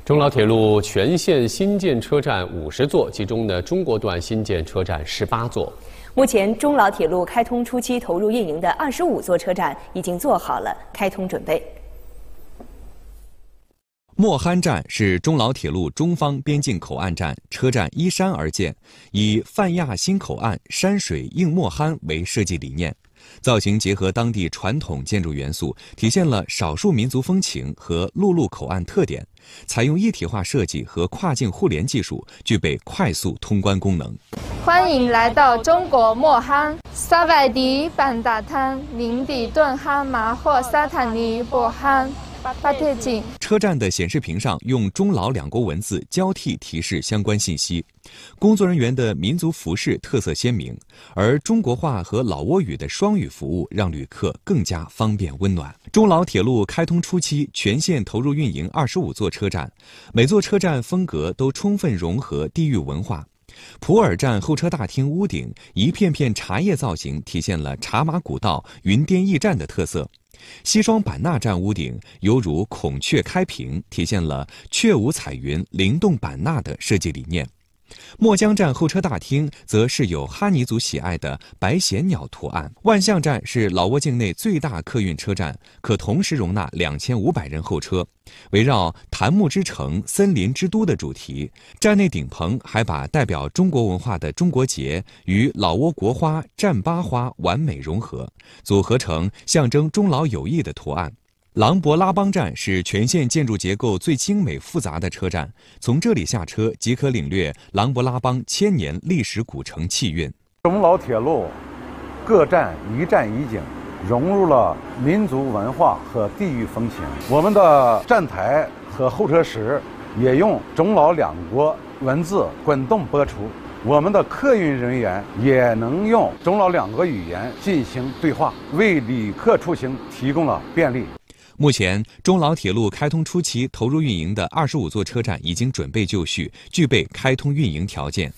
中老铁路全线新建车站50座，其中呢，中国段新建车站18座。目前，中老铁路开通初期投入运营的25座车站已经做好了开通准备。莫憨站是中老铁路中方边境口岸站，车站依山而建，以泛亚新口岸、山水映莫憨为设计理念。造型结合当地传统建筑元素，体现了少数民族风情和陆路口岸特点。采用一体化设计和跨境互联技术，具备快速通关功能。欢迎来到中国莫憨，萨瓦迪班达滩林底顿哈马霍萨坦尼博憨。车站的显示屏上用中老两国文字交替提示相关信息，工作人员的民族服饰特色鲜明，而中国话和老挝语的双语服务让旅客更加方便温暖。中老铁路开通初期全线投入运营25座车站，每座车站风格都充分融合地域文化。普洱站候车大厅屋顶一片片茶叶造型，体现了茶马古道、云滇驿站的特色。西双版纳站屋顶犹如孔雀开屏，体现了雀舞彩云、灵动版纳的设计理念。墨江站候车大厅则是有哈尼族喜爱的白衔鸟图案。万象站是老挝境内最大客运车站，可同时容纳2500人候车。围绕檀木之城、森林之都的主题，站内顶棚还把代表中国文化的中国结与老挝国花战巴花完美融合，组合成象征中老友谊的图案。琅勃拉邦站是全线建筑结构最精美复杂的车站，从这里下车即可领略琅勃拉邦1000年历史古城气韵。中老铁路各站一站一景，融入了民族文化和地域风情。我们的站台和候车室也用中老两国文字滚动播出，我们的客运人员也能用中老两国语言进行对话，为旅客出行提供了便利。目前，中老铁路开通初期投入运营的25座车站已经准备就绪，具备开通运营条件。